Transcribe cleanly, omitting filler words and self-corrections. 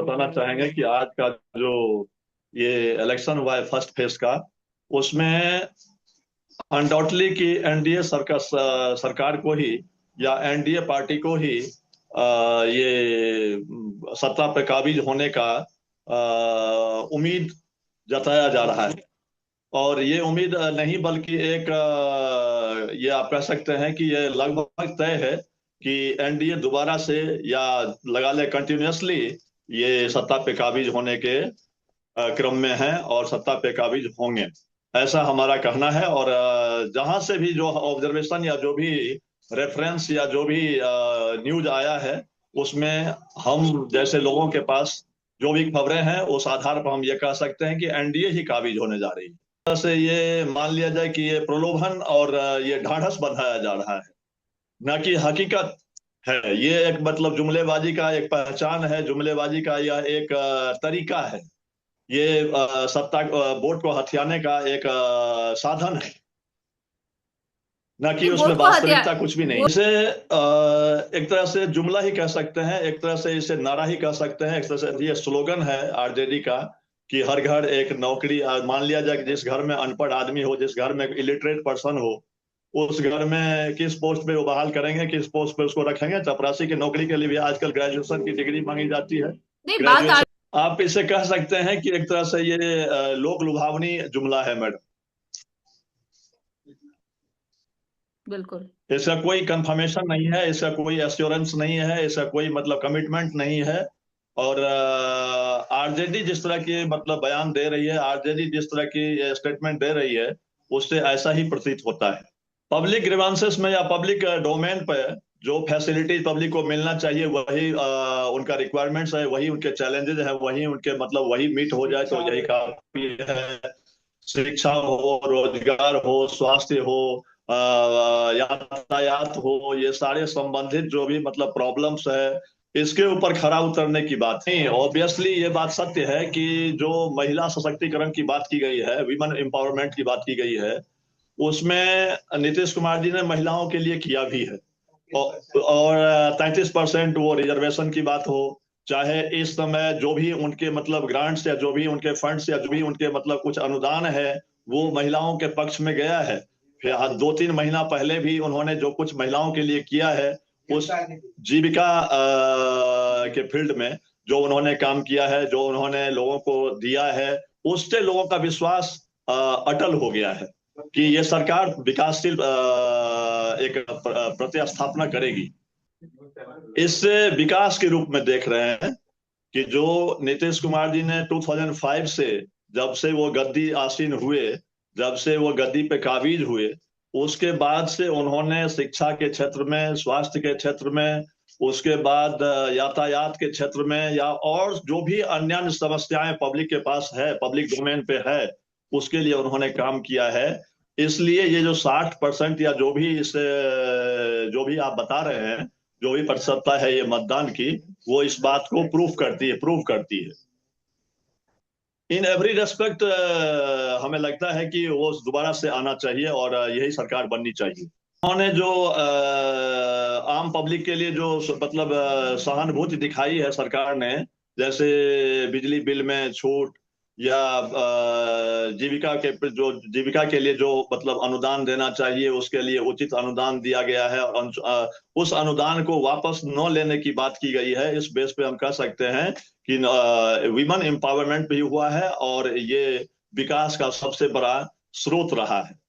बताना चाहेंगे कि आज का जो ये इलेक्शन हुआ है फर्स्ट फेज का, उसमें अनडाउटली कि एनडीए सरकार को ही या एनडीए पार्टी को ही ये सत्ता पे काबिज होने का उम्मीद जताया जा रहा है। और ये उम्मीद नहीं बल्कि एक ये आप कह सकते हैं कि ये लगभग तय है कि एनडीए दोबारा से या लगा ले कंटिन्यूअसली ये सत्ता पे काबिज होने के क्रम में है और सत्ता पे काबिज होंगे, ऐसा हमारा कहना है। और जहां से भी जो ऑब्जर्वेशन या जो भी रेफरेंस या जो भी न्यूज आया है, उसमें हम जैसे लोगों के पास जो भी खबरें हैं उस आधार पर हम ये कह सकते हैं कि एनडीए ही काबिज होने जा रही है। तरह से ये मान लिया जाए कि ये प्रलोभन और ये ढाढ़स बंधाया जा रहा है, न कि हकीकत है। ये एक मतलब जुमलेबाजी का एक पहचान है, जुमलेबाजी का यह एक तरीका है। ये सत्ता वोट को हथियाने का एक साधन है, न कि ये उसमें वोट को हथियार वास्तविकता कुछ भी नहीं। इसे एक तरह से जुमला ही कह सकते हैं, एक तरह से इसे नारा ही कह सकते हैं, एक तरह से ये स्लोगन है आरजेडी का कि हर घर एक नौकरी। मान लिया जाए कि जिस घर में अनपढ़ आदमी हो, जिस घर में इलिटरेट पर्सन हो, उस घर में किस पोस्ट पे वो बहाल करेंगे, किस पोस्ट पे उसको रखेंगे। चपरासी की नौकरी के लिए भी आजकल ग्रेजुएशन की डिग्री मांगी जाती है। नहीं बात ग्रेजुएशन आप इसे कह सकते हैं कि एक तरह से ये लोक लुभावनी जुमला है मैडम। बिल्कुल इसका कोई कंफर्मेशन नहीं है, इसका कोई एश्योरेंस नहीं है, इसका कोई मतलब कमिटमेंट नहीं है। और आरजेडी जिस तरह की मतलब बयान दे रही है, आरजेडी जिस तरह की स्टेटमेंट दे रही है, उससे ऐसा ही प्रतीत होता है। पब्लिक ग्रीवांसेस में या पब्लिक डोमेन पे जो फैसिलिटी पब्लिक को मिलना चाहिए वही उनका रिक्वायरमेंट्स है, वही उनके चैलेंजेस है, वही उनके मतलब वही मीट हो जाए तो यही काफी है। शिक्षा हो, रोजगार हो, स्वास्थ्य हो, यातायात हो, ये सारे संबंधित जो भी मतलब प्रॉब्लम्स है, इसके ऊपर खरा उतरने की बात नहीं। ऑब्वियसली ये बात सत्य है कि जो महिला सशक्तिकरण की बात की गई है, विमेन एम्पावरमेंट की बात की गई है, उसमें नीतीश कुमार जी ने महिलाओं के लिए किया भी है। और 33% वो रिजर्वेशन की बात हो, चाहे इस समय जो भी उनके मतलब ग्रांट्स या जो भी उनके फंड्स या जो भी उनके मतलब कुछ अनुदान है, वो महिलाओं के पक्ष में गया है। फिर 2-3 महीना पहले भी उन्होंने जो कुछ महिलाओं के लिए किया है, उस जीविका के फील्ड में जो उन्होंने काम किया है, जो उन्होंने लोगों को दिया है, उससे लोगों का विश्वास अटल हो गया है कि ये सरकार विकासशील एक प्रतिस्थापना करेगी। इससे विकास के रूप में देख रहे हैं कि जो नीतीश कुमार जी ने 2005 से जब से वो गद्दी आसीन हुए, जब से वो गद्दी पे काबिज हुए, उसके बाद से उन्होंने शिक्षा के क्षेत्र में, स्वास्थ्य के क्षेत्र में, उसके बाद यातायात के क्षेत्र में या और जो भी अन्य समस्याएं पब्लिक के पास है, पब्लिक डोमेन पे है, उसके लिए उन्होंने काम किया है। इसलिए ये जो 60% या जो भी इस जो भी आप बता रहे हैं, जो भी प्रतिशतता है ये मतदान की, वो इस बात को प्रूफ करती है। इन एवरी रेस्पेक्ट हमें लगता है कि वो दोबारा से आना चाहिए और यही सरकार बननी चाहिए। उन्होंने जो आम पब्लिक के लिए जो मतलब सहानुभूति दिखाई है सरकार ने, जैसे बिजली बिल में छूट या जीविका के लिए जो मतलब अनुदान देना चाहिए उसके लिए उचित अनुदान दिया गया है, और उस अनुदान को वापस न लेने की बात की गई है। इस बेस पे हम कह सकते हैं कि विमेन एम्पावरमेंट भी हुआ है और ये विकास का सबसे बड़ा स्रोत रहा है।